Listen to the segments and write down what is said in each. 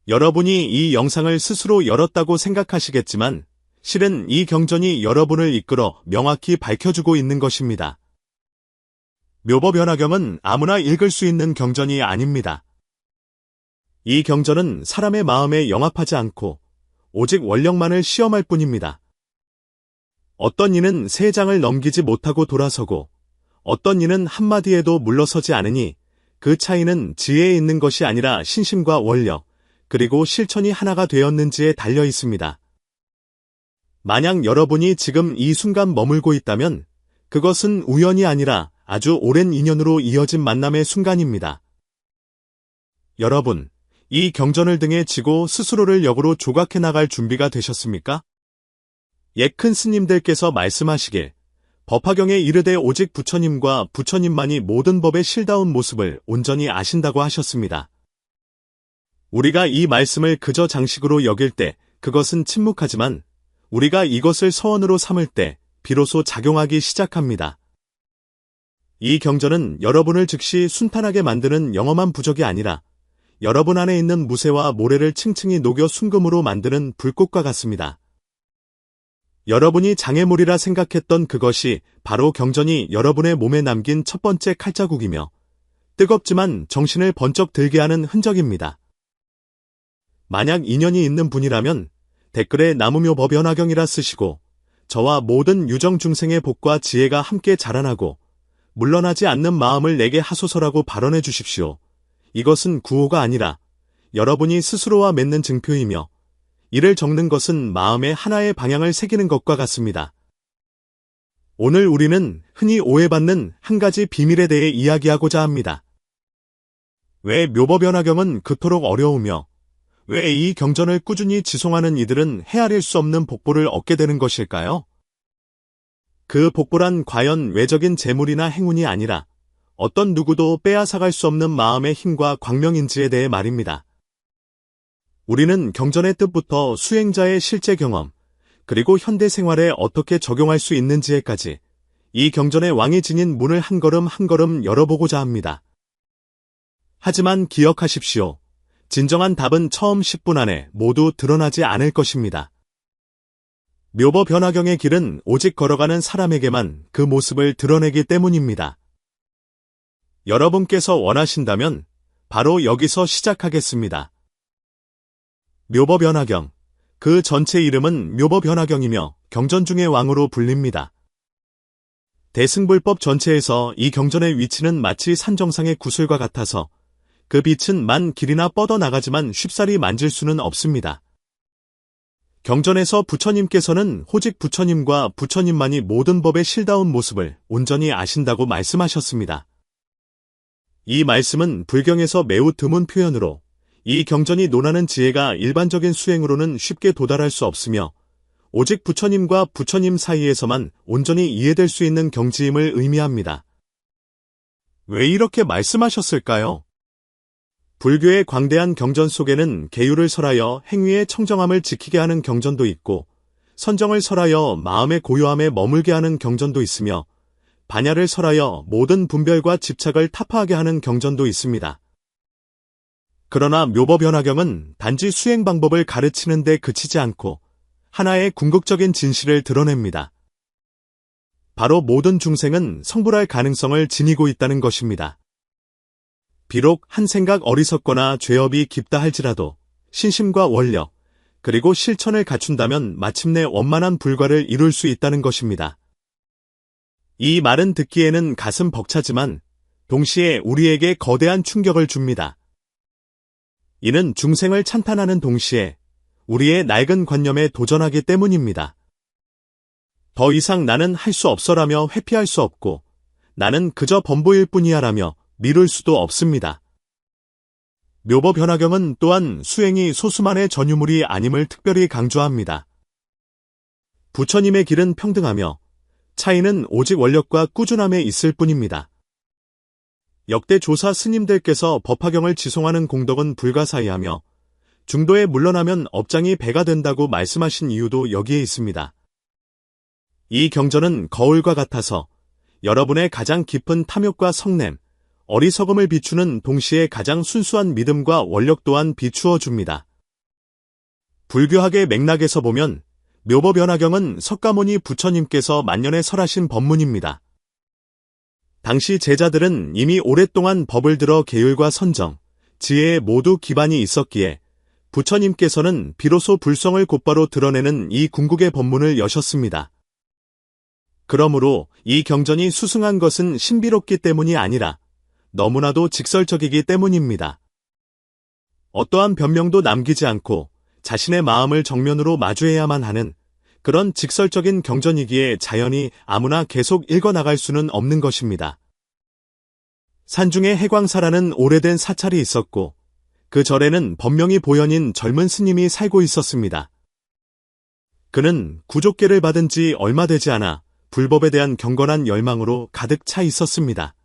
여러분이 이 영상을 스스로 열었다고 생각하시겠지만 실은 이 경전이 여러분을 이끌어 명확히 밝혀주고 있는 것입니다. 묘법연화경은 아무나 읽을 수 있는 경전이 아닙니다. 이 경전은 사람의 마음에 영합하지 않고 오직 원력만을 시험할 뿐입니다. 어떤 이는 3장을 넘기지 못하고 돌아서고 어떤 이는 한마디에도 물러서지 않으니 그 차이는 지혜에 있는 것이 아니라 신심과 원력, 그리고 실천이 하나가 되었는지에 달려 있습니다. 만약 여러분이 지금 이 순간 머물고 있다면 그것은 우연이 아니라 아주 오랜 인연으로 이어진 만남의 순간입니다. 여러분, 이 경전을 등에 지고 스스로를 역으로 조각해 나갈 준비가 되셨습니까? 옛 큰 스님들께서 말씀하시길 법화경에 이르되 오직 부처님과 부처님만이 모든 법의 실다운 모습을 온전히 아신다고 하셨습니다. 우리가 이 말씀을 그저 장식으로 여길 때 그것은 침묵하지만 우리가 이것을 서원으로 삼을 때 비로소 작용하기 시작합니다. 이 경전은 여러분을 즉시 순탄하게 만드는 영험한 부적이 아니라 여러분 안에 있는 무쇠와 모래를 층층이 녹여 순금으로 만드는 불꽃과 같습니다. 여러분이 장애물이라 생각했던 그것이 바로 경전이 여러분의 몸에 남긴 첫 번째 칼자국이며 뜨겁지만 정신을 번쩍 들게 하는 흔적입니다. 만약 인연이 있는 분이라면 댓글에 나무묘법연화경이라 쓰시고 저와 모든 유정중생의 복과 지혜가 함께 자라나고 물러나지 않는 마음을 내게 하소서라고 발언해 주십시오. 이것은 구호가 아니라 여러분이 스스로와 맺는 증표이며 이를 적는 것은 마음에 하나의 방향을 새기는 것과 같습니다. 오늘 우리는 흔히 오해받는 한 가지 비밀에 대해 이야기하고자 합니다. 왜 묘법연화경은 그토록 어려우며 왜 이 경전을 꾸준히 지송하는 이들은 헤아릴 수 없는 복보를 얻게 되는 것일까요? 그 복보란 과연 외적인 재물이나 행운이 아니라 어떤 누구도 빼앗아갈 수 없는 마음의 힘과 광명인지에 대해 말입니다. 우리는 경전의 뜻부터 수행자의 실제 경험, 그리고 현대 생활에 어떻게 적용할 수 있는지에까지 이 경전의 왕이 지닌 문을 한 걸음 한 걸음 열어보고자 합니다. 하지만 기억하십시오. 진정한 답은 처음 10분 안에 모두 드러나지 않을 것입니다. 묘법연화경의 길은 오직 걸어가는 사람에게만 그 모습을 드러내기 때문입니다. 여러분께서 원하신다면 바로 여기서 시작하겠습니다. 묘법연화경, 그 전체 이름은 묘법연화경이며 경전 중의 왕으로 불립니다. 대승불법 전체에서 이 경전의 위치는 마치 산 정상의 구슬과 같아서 그 빛은 만 길이나 뻗어나가지만 쉽사리 만질 수는 없습니다. 경전에서 부처님께서는 오직 부처님과 부처님만이 모든 법의 실다운 모습을 온전히 아신다고 말씀하셨습니다. 이 말씀은 불경에서 매우 드문 표현으로 이 경전이 논하는 지혜가 일반적인 수행으로는 쉽게 도달할 수 없으며 오직 부처님과 부처님 사이에서만 온전히 이해될 수 있는 경지임을 의미합니다. 왜 이렇게 말씀하셨을까요? 불교의 광대한 경전 속에는 계율을 설하여 행위의 청정함을 지키게 하는 경전도 있고 선정을 설하여 마음의 고요함에 머물게 하는 경전도 있으며 반야를 설하여 모든 분별과 집착을 타파하게 하는 경전도 있습니다. 그러나 묘법연화경은 단지 수행 방법을 가르치는 데 그치지 않고 하나의 궁극적인 진실을 드러냅니다. 바로 모든 중생은 성불할 가능성을 지니고 있다는 것입니다. 비록 한 생각 어리석거나 죄업이 깊다 할지라도 신심과 원력, 그리고 실천을 갖춘다면 마침내 원만한 불과를 이룰 수 있다는 것입니다. 이 말은 듣기에는 가슴 벅차지만 동시에 우리에게 거대한 충격을 줍니다. 이는 중생을 찬탄하는 동시에 우리의 낡은 관념에 도전하기 때문입니다. 더 이상 나는 할 수 없어라며 회피할 수 없고 나는 그저 범보일 뿐이야라며 미룰 수도 없습니다. 묘법연화경은 또한 수행이 소수만의 전유물이 아님을 특별히 강조합니다. 부처님의 길은 평등하며 차이는 오직 원력과 꾸준함에 있을 뿐입니다. 역대 조사 스님들께서 법화경을 지송하는 공덕은 불가사의하며 중도에 물러나면 업장이 배가 된다고 말씀하신 이유도 여기에 있습니다. 이 경전은 거울과 같아서 여러분의 가장 깊은 탐욕과 성냄, 어리석음을 비추는 동시에 가장 순수한 믿음과 원력 또한 비추어 줍니다. 불교학의 맥락에서 보면 묘법연화경은 석가모니 부처님께서 만년에 설하신 법문입니다. 당시 제자들은 이미 오랫동안 법을 들어 계율과 선정, 지혜에 모두 기반이 있었기에 부처님께서는 비로소 불성을 곧바로 드러내는 이 궁극의 법문을 여셨습니다. 그러므로 이 경전이 수승한 것은 신비롭기 때문이 아니라 너무나도 직설적이기 때문입니다. 어떠한 변명도 남기지 않고 자신의 마음을 정면으로 마주해야만 하는 그런 직설적인 경전이기에 자연히 아무나 계속 읽어나갈 수는 없는 것입니다. 산중에 해광사라는 오래된 사찰이 있었고 그 절에는 법명이 보현인 젊은 스님이 살고 있었습니다. 그는 구족계를 받은 지 얼마 되지 않아 불법에 대한 경건한 열망으로 가득 차 있었습니다.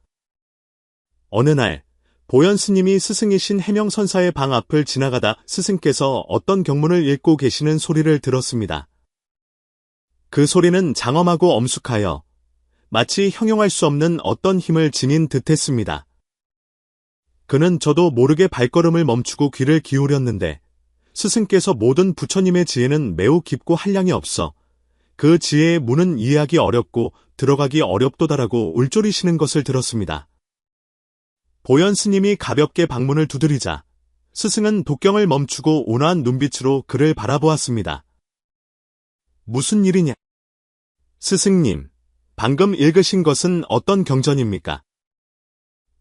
어느 날 보현 스님이 스승이신 해명선사의 방 앞을 지나가다 스승께서 어떤 경문을 읽고 계시는 소리를 들었습니다. 그 소리는 장엄하고 엄숙하여 마치 형용할 수 없는 어떤 힘을 지닌 듯했습니다. 그는 저도 모르게 발걸음을 멈추고 귀를 기울였는데 스승께서 모든 부처님의 지혜는 매우 깊고 한량이 없어 그 지혜의 문은 이해하기 어렵고 들어가기 어렵도다라고 울조리시는 것을 들었습니다. 보현 스님이 가볍게 방문을 두드리자 스승은 독경을 멈추고 온화한 눈빛으로 그를 바라보았습니다. 무슨 일이냐? 스승님, 방금 읽으신 것은 어떤 경전입니까?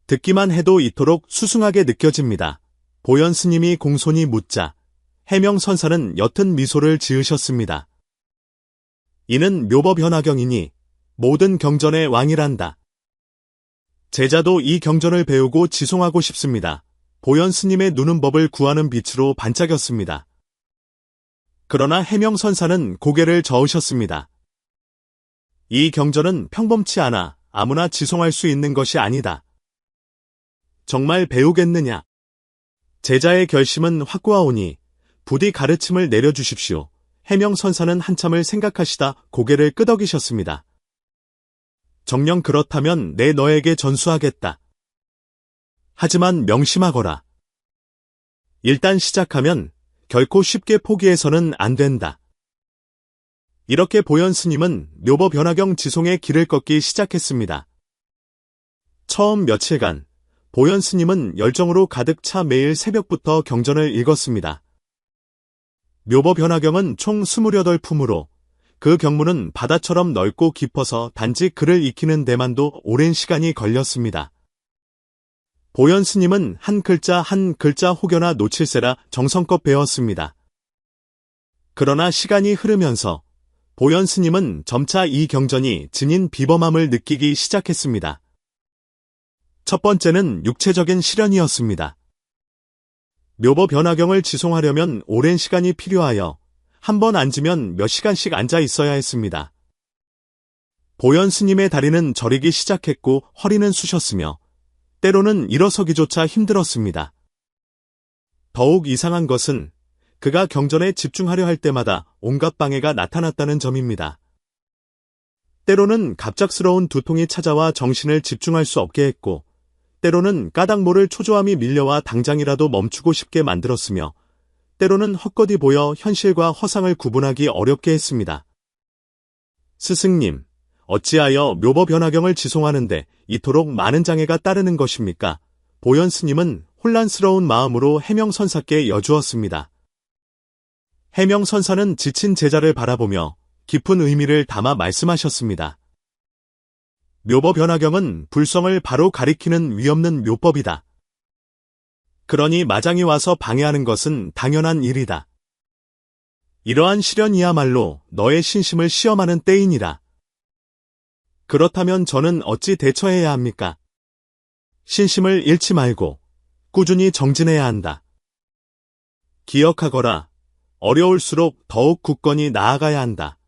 듣기만 해도 이토록 수승하게 느껴집니다. 보현 스님이 공손히 묻자 해명선사는 옅은 미소를 지으셨습니다. 이는 묘법연화경이니 모든 경전의 왕이란다. 제자도 이 경전을 배우고 지송하고 싶습니다. 보현 스님의 눈은 법을 구하는 빛으로 반짝였습니다. 그러나 해명선사는 고개를 저으셨습니다. 이 경전은 평범치 않아 아무나 지송할 수 있는 것이 아니다. 정말 배우겠느냐? 제자의 결심은 확고하오니 부디 가르침을 내려주십시오. 해명선사는 한참을 생각하시다 고개를 끄덕이셨습니다. 정녕 그렇다면 내 너에게 전수하겠다. 하지만 명심하거라. 일단 시작하면 결코 쉽게 포기해서는 안 된다. 이렇게 보현 스님은 묘법연화경 지송의 길을 걷기 시작했습니다. 처음 며칠간 보현 스님은 열정으로 가득 차 매일 새벽부터 경전을 읽었습니다. 묘법연화경은 총 28품으로 그 경문은 바다처럼 넓고 깊어서 단지 글을 익히는 데만도 오랜 시간이 걸렸습니다. 보현 스님은 한 글자 한 글자 혹여나 놓칠세라 정성껏 배웠습니다. 그러나 시간이 흐르면서 보현 스님은 점차 이 경전이 지닌 비범함을 느끼기 시작했습니다. 첫 번째는 육체적인 시련이었습니다. 묘법연화경을 지송하려면 오랜 시간이 필요하여 한 번 앉으면 몇 시간씩 앉아 있어야 했습니다. 보현 스님의 다리는 저리기 시작했고 허리는 쑤셨으며 때로는 일어서기조차 힘들었습니다. 더욱 이상한 것은 그가 경전에 집중하려 할 때마다 온갖 방해가 나타났다는 점입니다. 때로는 갑작스러운 두통이 찾아와 정신을 집중할 수 없게 했고 때로는 까닭 모를 초조함이 밀려와 당장이라도 멈추고 싶게 만들었으며 때로는 헛것이 보여 현실과 허상을 구분하기 어렵게 했습니다. 스승님, 어찌하여 묘법연화경을 지송하는데 이토록 많은 장애가 따르는 것입니까? 보현 스님은 혼란스러운 마음으로 해명선사께 여주었습니다. 해명선사는 지친 제자를 바라보며 깊은 의미를 담아 말씀하셨습니다. 묘법연화경은 불성을 바로 가리키는 위없는 묘법이다. 그러니 마장이 와서 방해하는 것은 당연한 일이다. 이러한 시련이야말로 너의 신심을 시험하는 때이니라. 그렇다면 저는 어찌 대처해야 합니까? 신심을 잃지 말고 꾸준히 정진해야 한다. 기억하거라. 어려울수록 더욱 굳건히 나아가야 한다.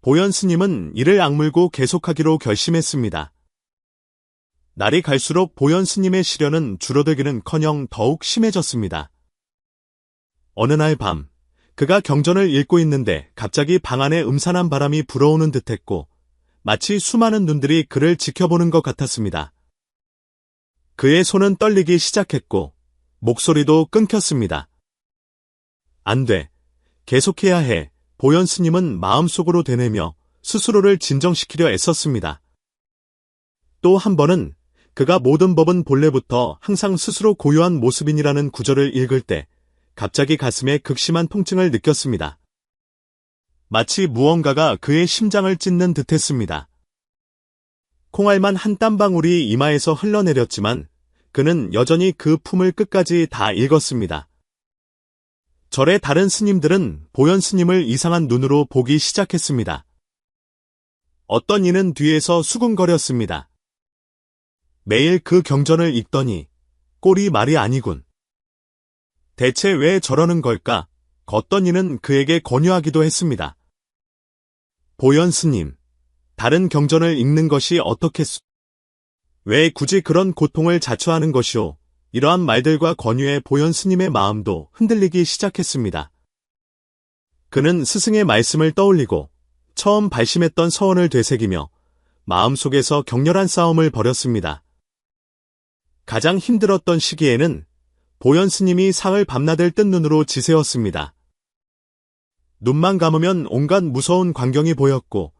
보현 스님은 이를 악물고 계속하기로 결심했습니다. 날이 갈수록 보현 스님의 시련은 줄어들기는커녕 더욱 심해졌습니다. 어느 날 밤, 그가 경전을 읽고 있는데 갑자기 방 안에 음산한 바람이 불어오는 듯했고 마치 수많은 눈들이 그를 지켜보는 것 같았습니다. 그의 손은 떨리기 시작했고 목소리도 끊겼습니다. 안 돼. 계속해야 해. 보현 스님은 마음속으로 되뇌며 스스로를 진정시키려 애썼습니다. 또 한 번은 그가 모든 법은 본래부터 항상 스스로 고요한 모습이니라는 구절을 읽을 때 갑자기 가슴에 극심한 통증을 느꼈습니다. 마치 무언가가 그의 심장을 찢는 듯했습니다. 콩알만 한 땀방울이 이마에서 흘러내렸지만 그는 여전히 그 품을 끝까지 다 읽었습니다. 절의 다른 스님들은 보현 스님을 이상한 눈으로 보기 시작했습니다. 어떤 이는 뒤에서 수군거렸습니다. 매일 그 경전을 읽더니 꼴이 말이 아니군. 대체 왜 저러는 걸까? 어떤 이는 그에게 권유하기도 했습니다. 보현 스님, 다른 경전을 읽는 것이 어떻겠소? 왜 굳이 그런 고통을 자초하는 것이오? 이러한 말들과 권유에 보현 스님의 마음도 흔들리기 시작했습니다. 그는 스승의 말씀을 떠올리고 처음 발심했던 서원을 되새기며 마음속에서 격렬한 싸움을 벌였습니다. 가장 힘들었던 시기에는 보현 스님이 상을 밤낮을 뜬 눈으로 지새웠습니다. 눈만 감으면 온갖 무서운 광경이 보였고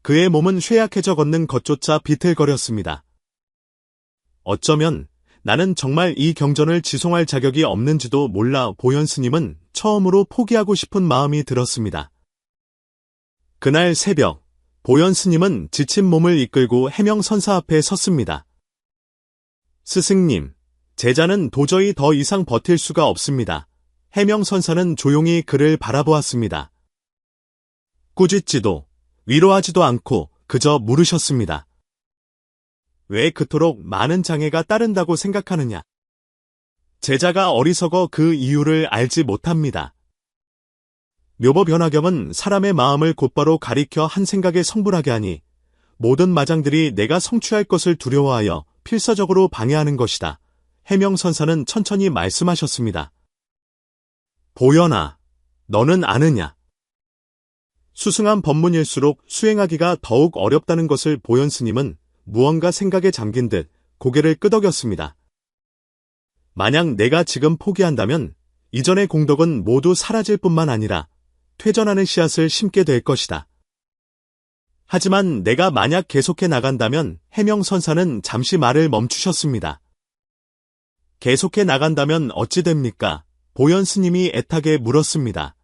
그의 몸은 쇠약해져 걷는 것조차 비틀거렸습니다. 어쩌면 나는 정말 이 경전을 지송할 자격이 없는지도 몰라. 보현 스님은 처음으로 포기하고 싶은 마음이 들었습니다. 그날 새벽, 보현 스님은 지친 몸을 이끌고 해명선사 앞에 섰습니다. 스승님, 제자는 도저히 더 이상 버틸 수가 없습니다. 해명선사는 조용히 그를 바라보았습니다. 꾸짖지도 위로하지도 않고 그저 물으셨습니다. 왜 그토록 많은 장애가 따른다고 생각하느냐? 제자가 어리석어 그 이유를 알지 못합니다. 묘법연화경은 사람의 마음을 곧바로 가리켜 한 생각에 성불하게 하니 모든 마장들이 내가 성취할 것을 두려워하여 필사적으로 방해하는 것이다. 해명선사는 천천히 말씀하셨습니다. 보현아, 너는 아느냐? 수승한 법문일수록 수행하기가 더욱 어렵다는 것을 보현 스님은 무언가 생각에 잠긴 듯 고개를 끄덕였습니다. 만약 내가 지금 포기한다면 이전의 공덕은 모두 사라질 뿐만 아니라 퇴전하는 씨앗을 심게 될 것이다. 하지만 내가 만약 계속해 나간다면 해명선사는 잠시 말을 멈추셨습니다. 계속해 나간다면 어찌 됩니까? 보현 스님이 애타게 물었습니다.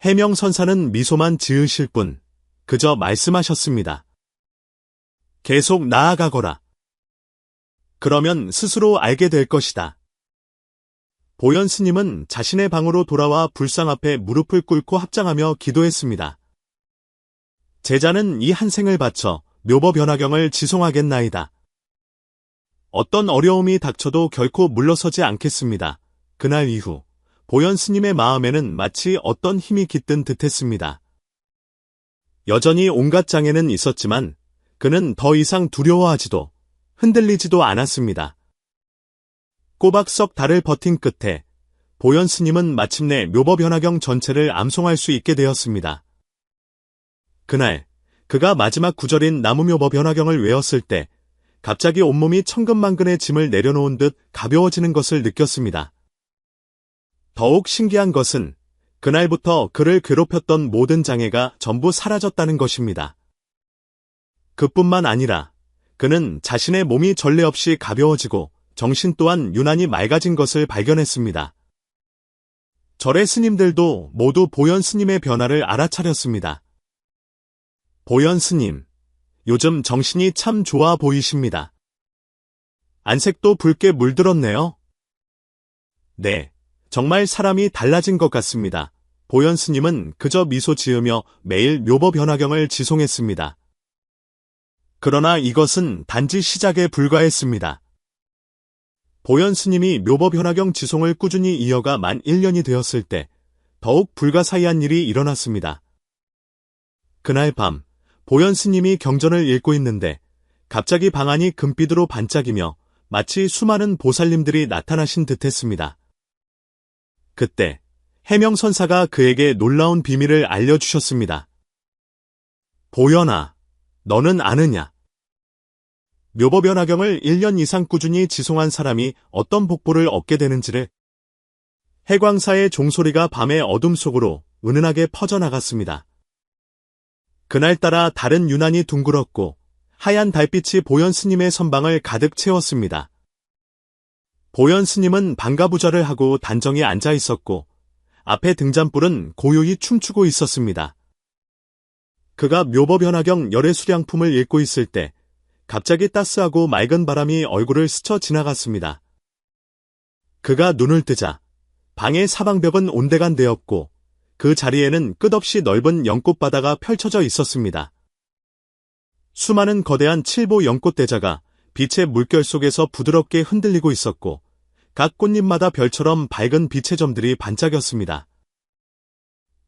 해명선사는 미소만 지으실 뿐 그저 말씀하셨습니다. 계속 나아가거라. 그러면 스스로 알게 될 것이다. 보현 스님은 자신의 방으로 돌아와 불상 앞에 무릎을 꿇고 합장하며 기도했습니다. 제자는 이 한 생을 바쳐 묘법연화경을 지송하겠나이다. 어떤 어려움이 닥쳐도 결코 물러서지 않겠습니다. 그날 이후 보현 스님의 마음에는 마치 어떤 힘이 깃든 듯했습니다. 여전히 온갖 장애는 있었지만 그는 더 이상 두려워하지도 흔들리지도 않았습니다. 꼬박 석 달을 버틴 끝에 보현 스님은 마침내 묘법연화경 전체를 암송할 수 있게 되었습니다. 그날 그가 마지막 구절인 나무묘법연화경을 외웠을 때 갑자기 온몸이 천근만근의 짐을 내려놓은 듯 가벼워지는 것을 느꼈습니다. 더욱 신기한 것은 그날부터 그를 괴롭혔던 모든 장애가 전부 사라졌다는 것입니다. 그뿐만 아니라 그는 자신의 몸이 전례 없이 가벼워지고 정신 또한 유난히 맑아진 것을 발견했습니다. 절의 스님들도 모두 보현 스님의 변화를 알아차렸습니다. 보현 스님, 요즘 정신이 참 좋아 보이십니다. 안색도 붉게 물들었네요. 네, 정말 사람이 달라진 것 같습니다. 보현 스님은 그저 미소 지으며 매일 묘법연화경을 지송했습니다. 그러나 이것은 단지 시작에 불과했습니다. 보현 스님이 묘법연화경 지송을 꾸준히 이어가 만 1년이 되었을 때 더욱 불가사의한 일이 일어났습니다. 그날 밤 보현 스님이 경전을 읽고 있는데 갑자기 방 안이 금빛으로 반짝이며 마치 수많은 보살님들이 나타나신 듯했습니다. 그때 해명선사가 그에게 놀라운 비밀을 알려주셨습니다. 보현아, 너는 아느냐? 묘법연화경을 1년 이상 꾸준히 지송한 사람이 어떤 복보를 얻게 되는지를. 해광사의 종소리가 밤의 어둠 속으로 은은하게 퍼져나갔습니다. 그날따라 달은 유난히 둥그렇고 하얀 달빛이 보현 스님의 선방을 가득 채웠습니다. 보현 스님은 방가부좌를 하고 단정히 앉아 있었고 앞에 등잔불은 고요히 춤추고 있었습니다. 그가 묘법연화경 열애 수량품을 읽고 있을 때 갑자기 따스하고 맑은 바람이 얼굴을 스쳐 지나갔습니다. 그가 눈을 뜨자 방의 사방벽은 온데간데였고 그 자리에는 끝없이 넓은 연꽃바다가 펼쳐져 있었습니다. 수많은 거대한 칠보 연꽃대자가 빛의 물결 속에서 부드럽게 흔들리고 있었고 각 꽃잎마다 별처럼 밝은 빛의 점들이 반짝였습니다.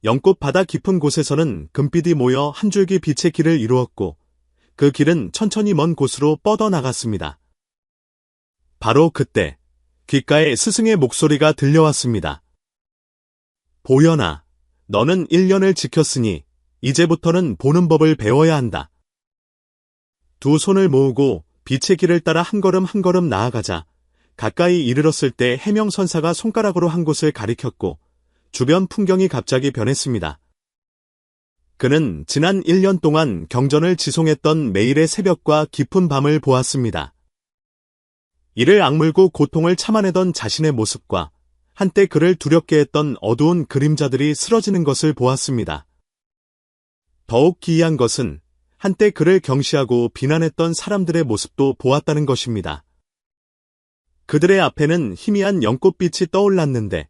연꽃바다 깊은 곳에서는 금빛이 모여 한 줄기 빛의 길을 이루었고 그 길은 천천히 먼 곳으로 뻗어나갔습니다. 바로 그때 귓가에 스승의 목소리가 들려왔습니다. 보현아, 너는 1년을 지켰으니 이제부터는 보는 법을 배워야 한다. 두 손을 모으고 빛의 길을 따라 한 걸음 한 걸음 나아가자 가까이 이르렀을 때 해명선사가 손가락으로 한 곳을 가리켰고 주변 풍경이 갑자기 변했습니다. 그는 지난 1년 동안 경전을 지송했던 매일의 새벽과 깊은 밤을 보았습니다. 이를 악물고 고통을 참아내던 자신의 모습과 한때 그를 두렵게 했던 어두운 그림자들이 쓰러지는 것을 보았습니다. 더욱 기이한 것은 한때 그를 경시하고 비난했던 사람들의 모습도 보았다는 것입니다. 그들의 앞에는 희미한 연꽃빛이 떠올랐는데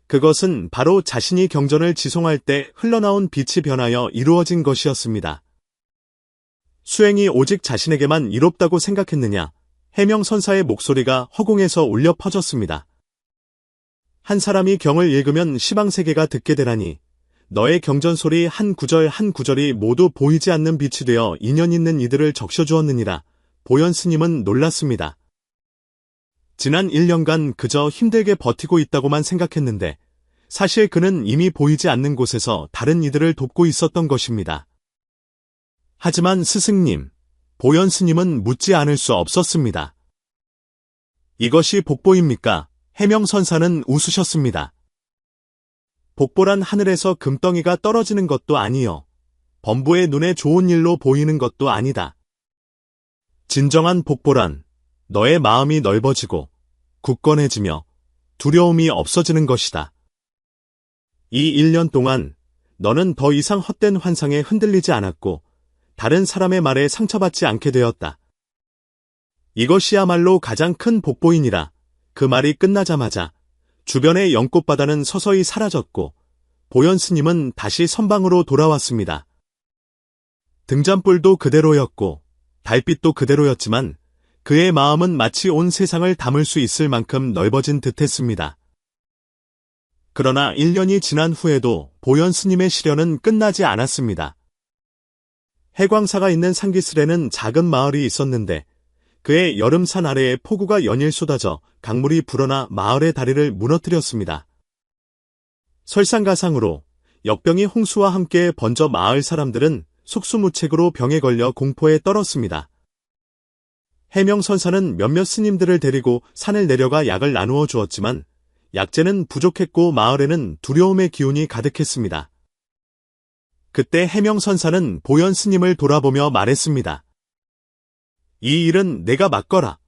그것은 바로 자신이 경전을 지송할 때 흘러나온 빛이 변하여 이루어진 것이었습니다. 수행이 오직 자신에게만 이롭다고 생각했느냐? 해명선사의 목소리가 허공에서 울려 퍼졌습니다. 한 사람이 경을 읽으면 시방세계가 듣게 되라니 너의 경전소리 한 구절 한 구절이 모두 보이지 않는 빛이 되어 인연 있는 이들을 적셔주었느니라. 보현 스님은 놀랐습니다. 지난 1년간 그저 힘들게 버티고 있다고만 생각했는데 사실 그는 이미 보이지 않는 곳에서 다른 이들을 돕고 있었던 것입니다. 하지만 스승님, 보현 스님은 묻지 않을 수 없었습니다. 이것이 복보입니까? 해명선사는 웃으셨습니다. 복보란 하늘에서 금덩이가 떨어지는 것도 아니요. 범부의 눈에 좋은 일로 보이는 것도 아니다. 진정한 복보란 너의 마음이 넓어지고 굳건해지며 두려움이 없어지는 것이다. 이 1년 동안 너는 더 이상 헛된 환상에 흔들리지 않았고 다른 사람의 말에 상처받지 않게 되었다. 이것이야말로 가장 큰 복보이니라. 그 말이 끝나자마자 주변의 연꽃바다는 서서히 사라졌고 보현 스님은 다시 선방으로 돌아왔습니다. 등잔불도 그대로였고 달빛도 그대로였지만 그의 마음은 마치 온 세상을 담을 수 있을 만큼 넓어진 듯했습니다. 그러나 1년이 지난 후에도 보현 스님의 시련은 끝나지 않았습니다. 해광사가 있는 상기슬에는 작은 마을이 있었는데 그의 여름산 아래에 폭우가 연일 쏟아져 강물이 불어나 마을의 다리를 무너뜨렸습니다. 설상가상으로 역병이 홍수와 함께 번져 마을 사람들은 속수무책으로 병에 걸려 공포에 떨었습니다. 해명선사는 몇몇 스님들을 데리고 산을 내려가 약을 나누어 주었지만 약재는 부족했고 마을에는 두려움의 기운이 가득했습니다. 그때 해명선사는 보현 스님을 돌아보며 말했습니다. 이 일은 내가 맡거라.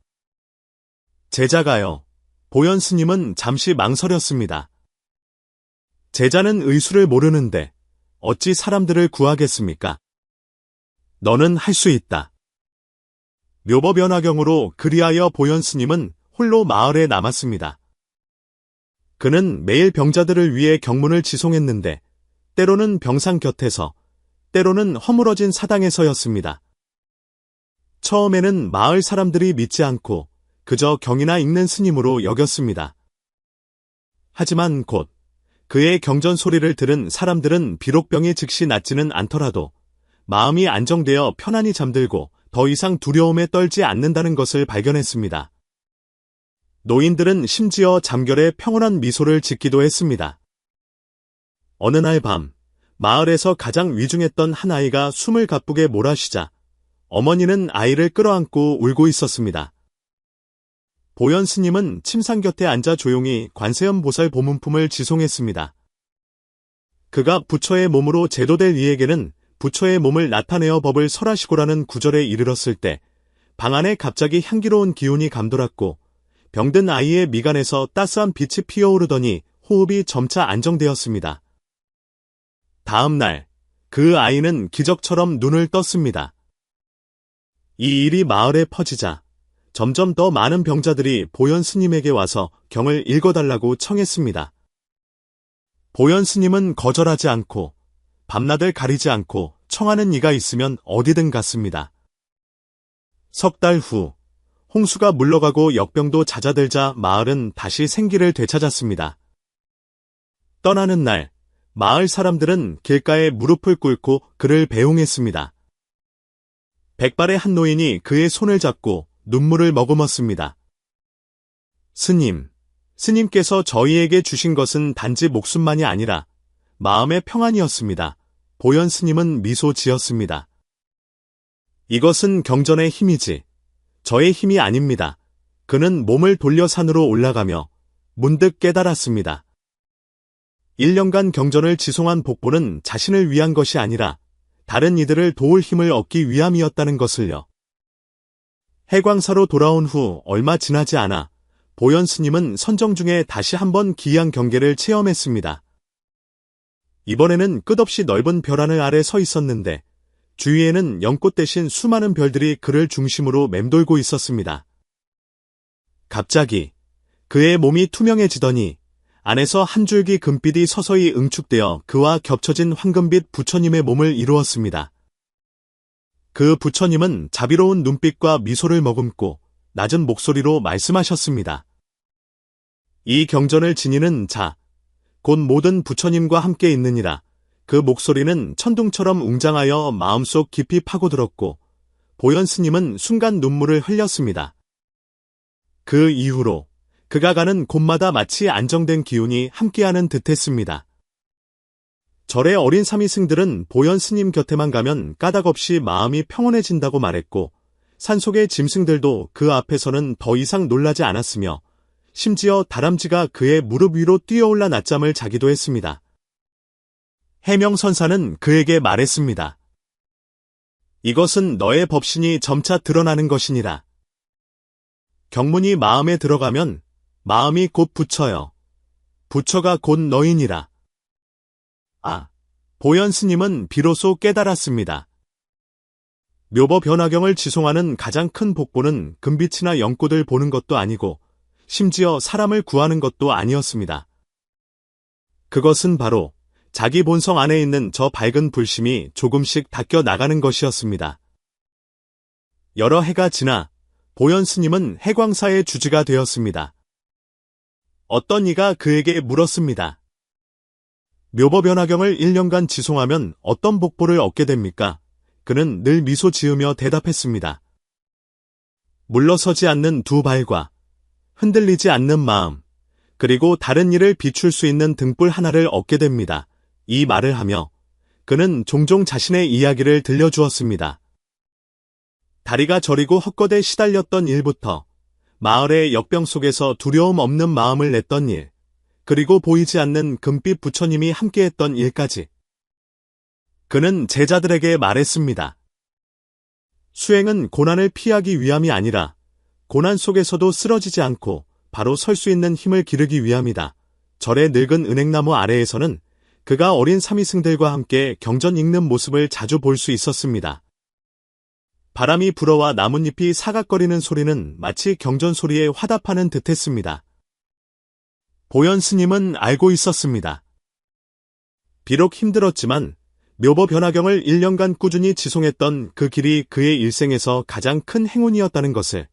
제자가요. 보현 스님은 잠시 망설였습니다. 제자는 의술을 모르는데 어찌 사람들을 구하겠습니까? 너는 할 수 있다. 묘법연화경으로 그리하여 보현 스님은 홀로 마을에 남았습니다. 그는 매일 병자들을 위해 경문을 지송했는데 때로는 병상 곁에서 때로는 허물어진 사당에서였습니다. 처음에는 마을 사람들이 믿지 않고 그저 경이나 읽는 스님으로 여겼습니다. 하지만 곧 그의 경전 소리를 들은 사람들은 비록 병이 즉시 낫지는 않더라도 마음이 안정되어 편안히 잠들고 더 이상 두려움에 떨지 않는다는 것을 발견했습니다. 노인들은 심지어 잠결에 평온한 미소를 짓기도 했습니다. 어느 날 밤, 마을에서 가장 위중했던 한 아이가 숨을 가쁘게 몰아쉬자 어머니는 아이를 끌어안고 울고 있었습니다. 보현 스님은 침상 곁에 앉아 조용히 관세음 보살 보문품을 지송했습니다. 그가 부처의 몸으로 제도될 이에게는 부처의 몸을 나타내어 법을 설하시고라는 구절에 이르렀을 때 방 안에 갑자기 향기로운 기운이 감돌았고 병든 아이의 미간에서 따스한 빛이 피어오르더니 호흡이 점차 안정되었습니다. 다음 날 그 아이는 기적처럼 눈을 떴습니다. 이 일이 마을에 퍼지자 점점 더 많은 병자들이 보현 스님에게 와서 경을 읽어달라고 청했습니다. 보현 스님은 거절하지 않고 밤낮을 가리지 않고 청하는 이가 있으면 어디든 갔습니다. 석 달 후 홍수가 물러가고 역병도 잦아들자 마을은 다시 생기를 되찾았습니다. 떠나는 날 마을 사람들은 길가에 무릎을 꿇고 그를 배웅했습니다. 백발의 한 노인이 그의 손을 잡고 눈물을 머금었습니다. 스님께서 저희에게 주신 것은 단지 목숨만이 아니라 마음의 평안이었습니다. 보현 스님은 미소 지었습니다. 이것은 경전의 힘이지 저의 힘이 아닙니다. 그는 몸을 돌려 산으로 올라가며 문득 깨달았습니다. 1년간 경전을 지송한 복보는 자신을 위한 것이 아니라 다른 이들을 도울 힘을 얻기 위함이었다는 것을요. 해광사로 돌아온 후 얼마 지나지 않아 보현 스님은 선정 중에 다시 한번 기이한 경계를 체험했습니다. 이번에는 끝없이 넓은 별하늘 아래 서 있었는데 주위에는 연꽃 대신 수많은 별들이 그를 중심으로 맴돌고 있었습니다. 갑자기 그의 몸이 투명해지더니 안에서 한 줄기 금빛이 서서히 응축되어 그와 겹쳐진 황금빛 부처님의 몸을 이루었습니다. 그 부처님은 자비로운 눈빛과 미소를 머금고 낮은 목소리로 말씀하셨습니다. 이 경전을 지니는 자, 곧 모든 부처님과 함께 있느니라. 그 목소리는 천둥처럼 웅장하여 마음속 깊이 파고들었고 보현 스님은 순간 눈물을 흘렸습니다. 그 이후로 그가 가는 곳마다 마치 안정된 기운이 함께하는 듯했습니다. 절의 어린 사미승들은 보현 스님 곁에만 가면 까닭없이 마음이 평온해진다고 말했고 산속의 짐승들도 그 앞에서는 더 이상 놀라지 않았으며 심지어 다람쥐가 그의 무릎 위로 뛰어올라 낮잠을 자기도 했습니다. 해명선사는 그에게 말했습니다. 이것은 너의 법신이 점차 드러나는 것이니라. 경문이 마음에 들어가면 마음이 곧 부처여. 부처가 곧 너희니라. 보현 스님은 비로소 깨달았습니다. 묘법 변화경을 지송하는 가장 큰 복보는 금빛이나 연꽃을 보는 것도 아니고 심지어 사람을 구하는 것도 아니었습니다. 그것은 바로 자기 본성 안에 있는 저 밝은 불심이 조금씩 닦여 나가는 것이었습니다. 여러 해가 지나 보현 스님은 해광사의 주지가 되었습니다. 어떤 이가 그에게 물었습니다. 묘법연화경을 1년간 지송하면 어떤 복보를 얻게 됩니까? 그는 늘 미소 지으며 대답했습니다. 물러서지 않는 두 발과 흔들리지 않는 마음, 그리고 다른 일을 비출 수 있는 등불 하나를 얻게 됩니다. 이 말을 하며 그는 종종 자신의 이야기를 들려주었습니다. 다리가 저리고 헛것에 시달렸던 일부터 마을의 역병 속에서 두려움 없는 마음을 냈던 일, 그리고 보이지 않는 금빛 부처님이 함께했던 일까지. 그는 제자들에게 말했습니다. 수행은 고난을 피하기 위함이 아니라 고난 속에서도 쓰러지지 않고 바로 설 수 있는 힘을 기르기 위함이다. 절의 늙은 은행나무 아래에서는 그가 어린 사미승들과 함께 경전 읽는 모습을 자주 볼 수 있었습니다. 바람이 불어와 나뭇잎이 사각거리는 소리는 마치 경전 소리에 화답하는 듯했습니다. 보현 스님은 알고 있었습니다. 비록 힘들었지만 묘법 변화경을 1년간 꾸준히 지송했던 그 길이 그의 일생에서 가장 큰 행운이었다는 것을.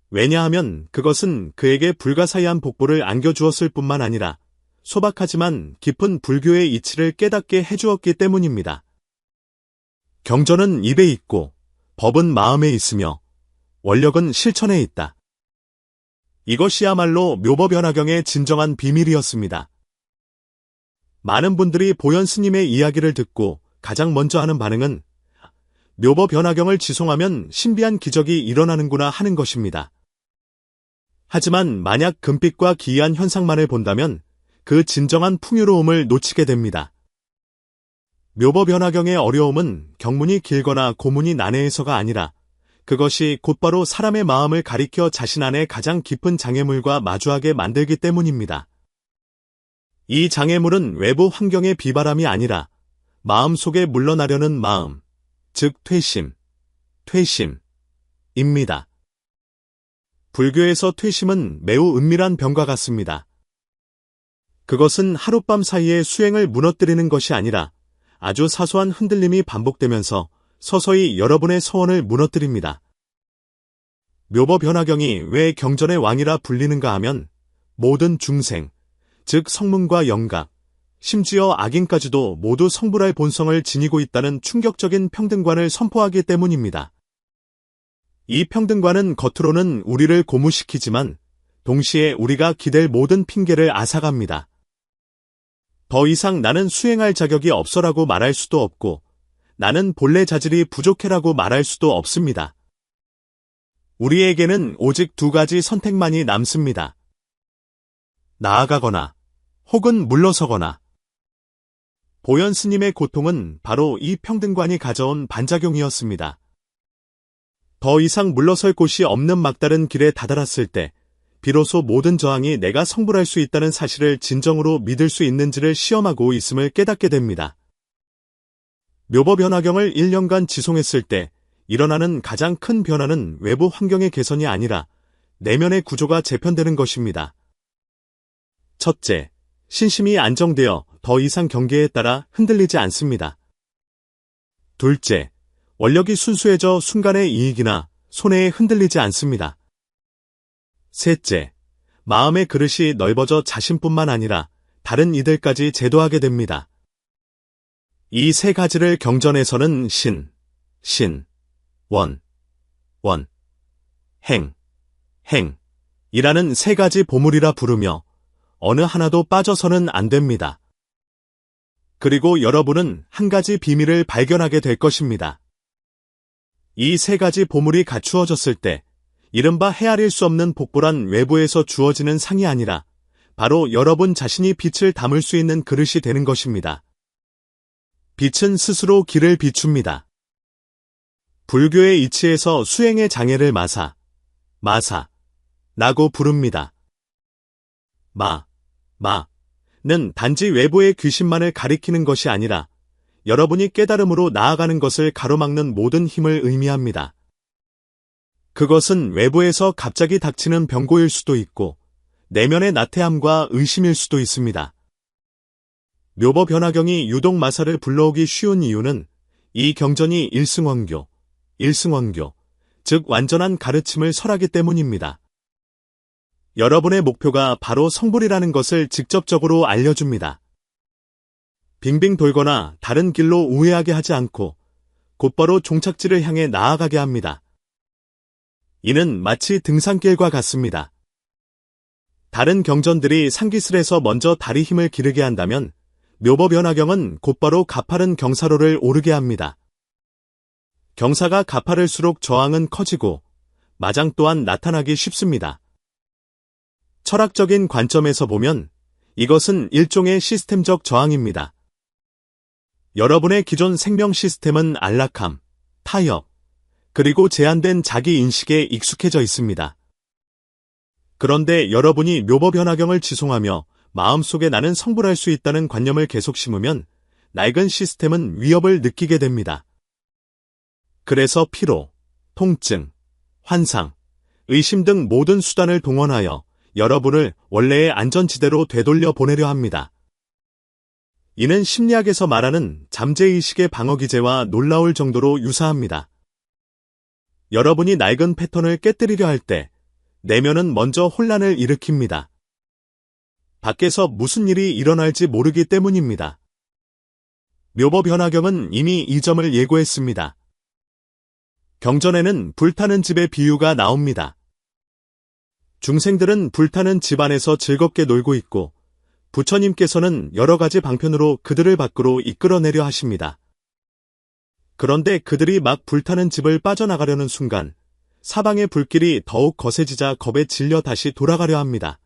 왜냐하면 그것은 그에게 불가사의한 복보를 안겨주었을 뿐만 아니라 소박하지만 깊은 불교의 이치를 깨닫게 해주었기 때문입니다. 경전은 입에 있고 법은 마음에 있으며 원력은 실천에 있다. 이것이야말로 묘법연화경의 진정한 비밀이었습니다. 많은 분들이 보현 스님의 이야기를 듣고 가장 먼저 하는 반응은 묘법연화경을 지송하면 신비한 기적이 일어나는구나 하는 것입니다. 하지만 만약 금빛과 기이한 현상만을 본다면 그 진정한 풍요로움을 놓치게 됩니다. 묘법 변화경의 어려움은 경문이 길거나 고문이 난해해서가 아니라 그것이 곧바로 사람의 마음을 가리켜 자신 안에 가장 깊은 장애물과 마주하게 만들기 때문입니다. 이 장애물은 외부 환경의 비바람이 아니라 마음속에 물러나려는 마음, 즉 퇴심입니다. 불교에서 퇴심은 매우 은밀한 병과 같습니다. 그것은 하룻밤 사이에 수행을 무너뜨리는 것이 아니라 아주 사소한 흔들림이 반복되면서 서서히 여러분의 서원을 무너뜨립니다. 묘법 변화경이 왜 경전의 왕이라 불리는가 하면 모든 중생, 즉 성문과 영각, 심지어 악인까지도 모두 성불할 본성을 지니고 있다는 충격적인 평등관을 선포하기 때문입니다. 이 평등관은 겉으로는 우리를 고무시키지만 동시에 우리가 기댈 모든 핑계를 앗아갑니다. 더 이상 나는 수행할 자격이 없어라고 말할 수도 없고 나는 본래 자질이 부족해라고 말할 수도 없습니다. 우리에게는 오직 두 가지 선택만이 남습니다. 나아가거나 혹은 물러서거나. 보현 스님의 고통은 바로 이 평등관이 가져온 반작용이었습니다. 더 이상 물러설 곳이 없는 막다른 길에 다다랐을 때 비로소 모든 저항이 내가 성불할 수 있다는 사실을 진정으로 믿을 수 있는지를 시험하고 있음을 깨닫게 됩니다. 묘법 변화경을 1년간 지송했을 때 일어나는 가장 큰 변화는 외부 환경의 개선이 아니라 내면의 구조가 재편되는 것입니다. 첫째, 신심이 안정되어 더 이상 경계에 따라 흔들리지 않습니다. 둘째, 원력이 순수해져 순간의 이익이나 손해에 흔들리지 않습니다. 셋째, 마음의 그릇이 넓어져 자신뿐만 아니라 다른 이들까지 제도하게 됩니다. 이 세 가지를 경전에서는 행이라는 세 가지 보물이라 부르며 어느 하나도 빠져서는 안 됩니다. 그리고 여러분은 한 가지 비밀을 발견하게 될 것입니다. 이 세 가지 보물이 갖추어졌을 때 이른바 헤아릴 수 없는 복보란 외부에서 주어지는 상이 아니라 바로 여러분 자신이 빛을 담을 수 있는 그릇이 되는 것입니다. 빛은 스스로 길을 비춥니다. 불교의 이치에서 수행의 장애를 마사라고 부릅니다. 마는 단지 외부의 귀신만을 가리키는 것이 아니라 여러분이 깨달음으로 나아가는 것을 가로막는 모든 힘을 의미합니다. 그것은 외부에서 갑자기 닥치는 병고일 수도 있고 내면의 나태함과 의심일 수도 있습니다. 묘법 변화경이 유독 마사를 불러오기 쉬운 이유는 이 경전이 일승원교, 즉 완전한 가르침을 설하기 때문입니다. 여러분의 목표가 바로 성불이라는 것을 직접적으로 알려줍니다. 빙빙 돌거나 다른 길로 우회하게 하지 않고 곧바로 종착지를 향해 나아가게 합니다. 이는 마치 등산길과 같습니다. 다른 경전들이 산기슭에서 먼저 다리 힘을 기르게 한다면 묘법 변화경은 곧바로 가파른 경사로를 오르게 합니다. 경사가 가파를수록 저항은 커지고 마장 또한 나타나기 쉽습니다. 철학적인 관점에서 보면 이것은 일종의 시스템적 저항입니다. 여러분의 기존 생명 시스템은 안락함, 타협, 그리고 제한된 자기 인식에 익숙해져 있습니다. 그런데 여러분이 묘법 변화경을 지송하며 마음속에 나는 성불할 수 있다는 관념을 계속 심으면 낡은 시스템은 위협을 느끼게 됩니다. 그래서 피로, 통증, 환상, 의심 등 모든 수단을 동원하여 여러분을 원래의 안전지대로 되돌려 보내려 합니다. 이는 심리학에서 말하는 잠재의식의 방어기제와 놀라울 정도로 유사합니다. 여러분이 낡은 패턴을 깨뜨리려 할 때 내면은 먼저 혼란을 일으킵니다. 밖에서 무슨 일이 일어날지 모르기 때문입니다. 묘법 변화경은 이미 이 점을 예고했습니다. 경전에는 불타는 집의 비유가 나옵니다. 중생들은 불타는 집 안에서 즐겁게 놀고 있고 부처님께서는 여러 가지 방편으로 그들을 밖으로 이끌어내려 하십니다. 그런데 그들이 막 불타는 집을 빠져나가려는 순간 사방의 불길이 더욱 거세지자 겁에 질려 다시 돌아가려 합니다.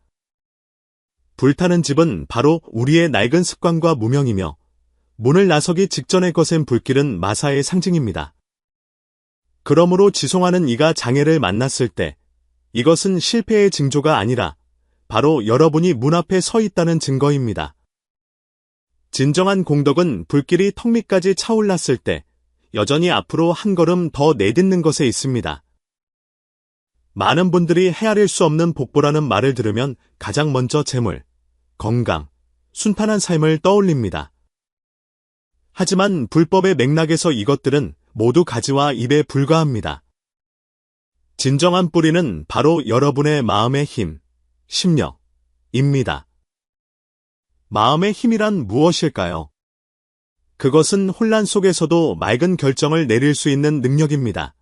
불타는 집은 바로 우리의 낡은 습관과 무명이며 문을 나서기 직전에 거센 불길은 마사의 상징입니다. 그러므로 지송하는 이가 장애를 만났을 때 이것은 실패의 징조가 아니라 바로 여러분이 문 앞에 서 있다는 증거입니다. 진정한 공덕은 불길이 턱 밑까지 차올랐을 때 여전히 앞으로 한 걸음 더 내딛는 것에 있습니다. 많은 분들이 헤아릴 수 없는 복보라는 말을 들으면 가장 먼저 재물, 건강, 순탄한 삶을 떠올립니다. 하지만 불법의 맥락에서 이것들은 모두 가지와 잎에 불과합니다. 진정한 뿌리는 바로 여러분의 마음의 힘, 심력입니다. 마음의 힘이란 무엇일까요? 그것은 혼란 속에서도 맑은 결정을 내릴 수 있는 능력입니다.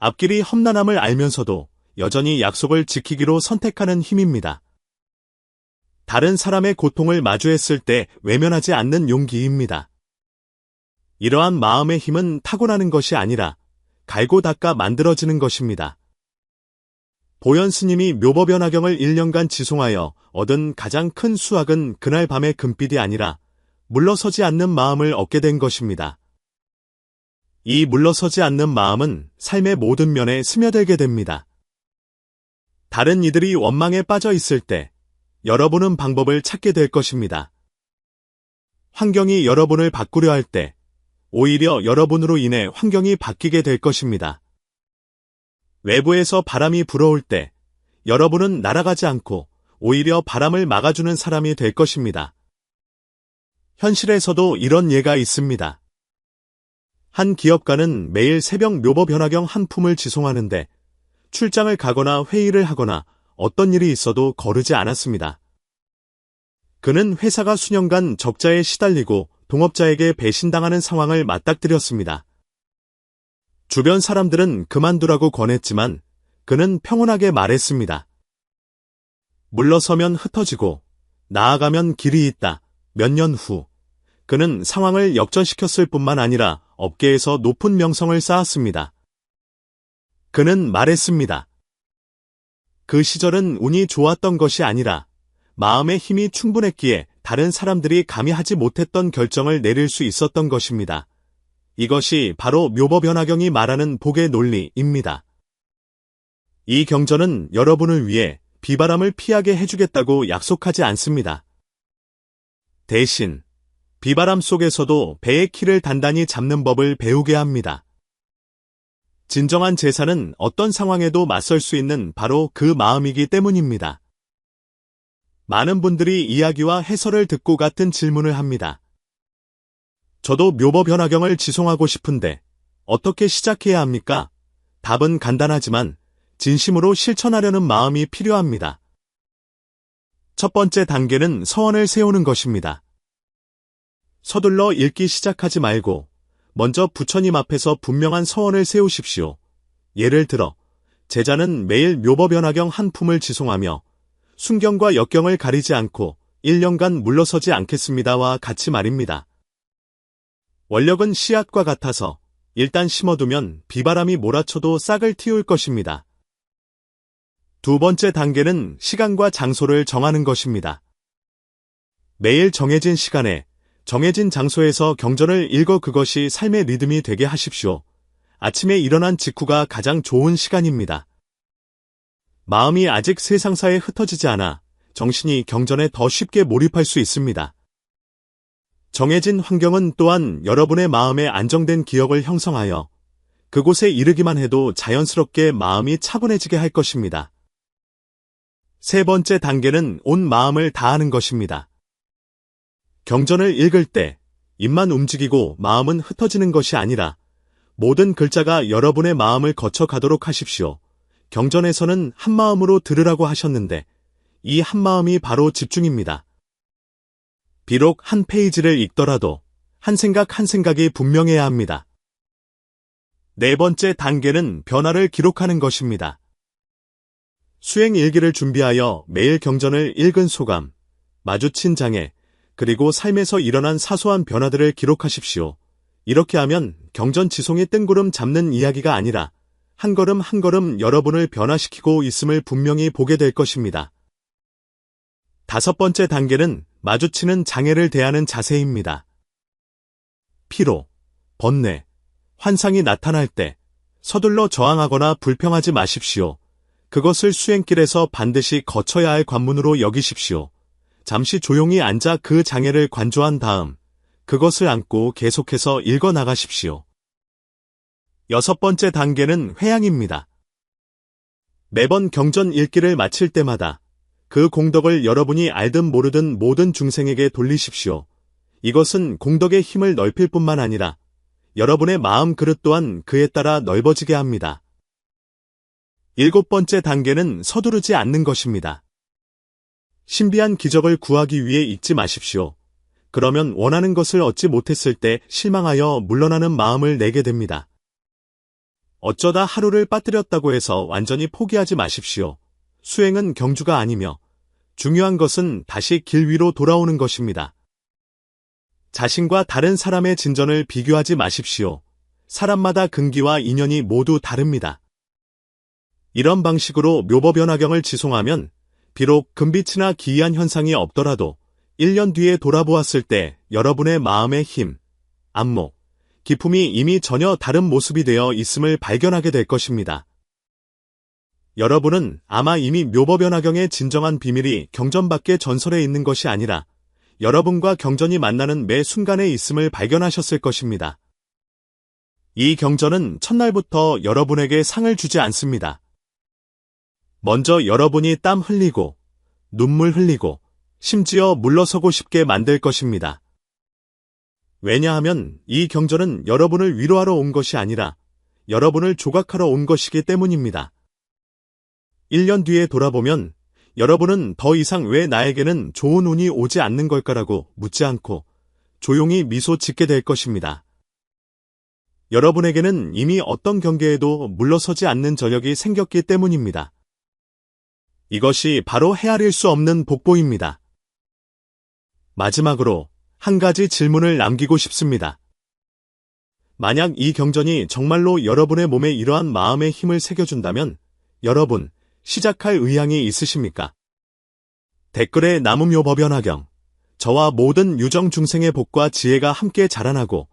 앞길이 험난함을 알면서도 여전히 약속을 지키기로 선택하는 힘입니다. 다른 사람의 고통을 마주했을 때 외면하지 않는 용기입니다. 이러한 마음의 힘은 타고나는 것이 아니라 갈고 닦아 만들어지는 것입니다. 보현 스님이 묘법연화경을 1년간 지송하여 얻은 가장 큰 수확은 그날 밤의 금빛이 아니라 물러서지 않는 마음을 얻게 된 것입니다. 이 물러서지 않는 마음은 삶의 모든 면에 스며들게 됩니다. 다른 이들이 원망에 빠져 있을 때 여러분은 방법을 찾게 될 것입니다. 환경이 여러분을 바꾸려 할 때 오히려 여러분으로 인해 환경이 바뀌게 될 것입니다. 외부에서 바람이 불어올 때 여러분은 날아가지 않고 오히려 바람을 막아주는 사람이 될 것입니다. 현실에서도 이런 예가 있습니다. 한 기업가는 매일 새벽 묘법연화경 한 품을 지송하는데 출장을 가거나 회의를 하거나 어떤 일이 있어도 거르지 않았습니다. 그는 회사가 수년간 적자에 시달리고 동업자에게 배신당하는 상황을 맞닥뜨렸습니다. 주변 사람들은 그만두라고 권했지만 그는 평온하게 말했습니다. 물러서면 흩어지고 나아가면 길이 있다. 몇 년 후 그는 상황을 역전시켰을 뿐만 아니라 업계에서 높은 명성을 쌓았습니다. 그는 말했습니다. 그 시절은 운이 좋았던 것이 아니라 마음의 힘이 충분했기에 다른 사람들이 감히 하지 못했던 결정을 내릴 수 있었던 것입니다. 이것이 바로 묘법연화경이 말하는 복의 논리입니다. 이 경전은 여러분을 위해 비바람을 피하게 해주겠다고 약속하지 않습니다. 대신 비바람 속에서도 배의 키를 단단히 잡는 법을 배우게 합니다. 진정한 제사는 어떤 상황에도 맞설 수 있는 바로 그 마음이기 때문입니다. 많은 분들이 이야기와 해설을 듣고 같은 질문을 합니다. 저도 묘법연화경을 지송하고 싶은데 어떻게 시작해야 합니까? 답은 간단하지만 진심으로 실천하려는 마음이 필요합니다. 첫 번째 단계는 서원을 세우는 것입니다. 서둘러 읽기 시작하지 말고 먼저 부처님 앞에서 분명한 서원을 세우십시오. 예를 들어 제자는 매일 묘법연화경 한 품을 지송하며 순경과 역경을 가리지 않고 1년간 물러서지 않겠습니다와 같이 말입니다. 원력은 씨앗과 같아서 일단 심어두면 비바람이 몰아쳐도 싹을 틔울 것입니다. 두 번째 단계는 시간과 장소를 정하는 것입니다. 매일 정해진 시간에 정해진 장소에서 경전을 읽어 그것이 삶의 리듬이 되게 하십시오. 아침에 일어난 직후가 가장 좋은 시간입니다. 마음이 아직 세상사에 흩어지지 않아 정신이 경전에 더 쉽게 몰입할 수 있습니다. 정해진 환경은 또한 여러분의 마음에 안정된 기억을 형성하여 그곳에 이르기만 해도 자연스럽게 마음이 차분해지게 할 것입니다. 세 번째 단계는 온 마음을 다하는 것입니다. 경전을 읽을 때 입만 움직이고 마음은 흩어지는 것이 아니라 모든 글자가 여러분의 마음을 거쳐 가도록 하십시오. 경전에서는 한마음으로 들으라고 하셨는데 이 한마음이 바로 집중입니다. 비록 한 페이지를 읽더라도 한 생각 한 생각이 분명해야 합니다. 네 번째 단계는 변화를 기록하는 것입니다. 수행 일기를 준비하여 매일 경전을 읽은 소감, 마주친 장애, 그리고 삶에서 일어난 사소한 변화들을 기록하십시오. 이렇게 하면 경전 지송이 뜬구름 잡는 이야기가 아니라 한 걸음 한 걸음 여러분을 변화시키고 있음을 분명히 보게 될 것입니다. 5번째 단계는 마주치는 장애를 대하는 자세입니다. 피로, 번뇌, 환상이 나타날 때 서둘러 저항하거나 불평하지 마십시오. 그것을 수행길에서 반드시 거쳐야 할 관문으로 여기십시오. 잠시 조용히 앉아 그 장애를 관조한 다음 그것을 안고 계속해서 읽어 나가십시오. 6번째 단계는 회양입니다. 매번 경전 읽기를 마칠 때마다 그 공덕을 여러분이 알든 모르든 모든 중생에게 돌리십시오. 이것은 공덕의 힘을 넓힐 뿐만 아니라 여러분의 마음 그릇 또한 그에 따라 넓어지게 합니다. 7번째 단계는 서두르지 않는 것입니다. 신비한 기적을 구하기 위해 잊지 마십시오. 그러면 원하는 것을 얻지 못했을 때 실망하여 물러나는 마음을 내게 됩니다. 어쩌다 하루를 빠뜨렸다고 해서 완전히 포기하지 마십시오. 수행은 경주가 아니며 중요한 것은 다시 길 위로 돌아오는 것입니다. 자신과 다른 사람의 진전을 비교하지 마십시오. 사람마다 근기와 인연이 모두 다릅니다. 이런 방식으로 묘법연화경을 지송하면 비록 금빛이나 기이한 현상이 없더라도 1년 뒤에 돌아보았을 때 여러분의 마음의 힘, 안목, 기품이 이미 전혀 다른 모습이 되어 있음을 발견하게 될 것입니다. 여러분은 아마 이미 묘법연화경의 진정한 비밀이 경전 밖의 전설에 있는 것이 아니라 여러분과 경전이 만나는 매 순간에 있음을 발견하셨을 것입니다. 이 경전은 첫날부터 여러분에게 상을 주지 않습니다. 먼저 여러분이 땀 흘리고 눈물 흘리고 심지어 물러서고 싶게 만들 것입니다. 왜냐하면 이 경전은 여러분을 위로하러 온 것이 아니라 여러분을 조각하러 온 것이기 때문입니다. 1년 뒤에 돌아보면 여러분은 더 이상 왜 나에게는 좋은 운이 오지 않는 걸까라고 묻지 않고 조용히 미소 짓게 될 것입니다. 여러분에게는 이미 어떤 경계에도 물러서지 않는 저력이 생겼기 때문입니다. 이것이 바로 헤아릴 수 없는 복보입니다. 마지막으로 한 가지 질문을 남기고 싶습니다. 만약 이 경전이 정말로 여러분의 몸에 이러한 마음의 힘을 새겨준다면 여러분 시작할 의향이 있으십니까? 댓글에 나무묘법연화경, 저와 모든 유정 중생의 복과 지혜가 함께 자라나고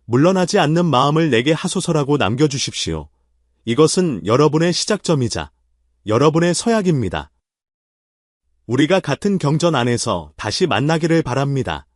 물러나지 않는 마음을 내게 하소서라고 남겨주십시오. 이것은 여러분의 시작점이자 여러분의 서약입니다. 우리가 같은 경전 안에서 다시 만나기를 바랍니다.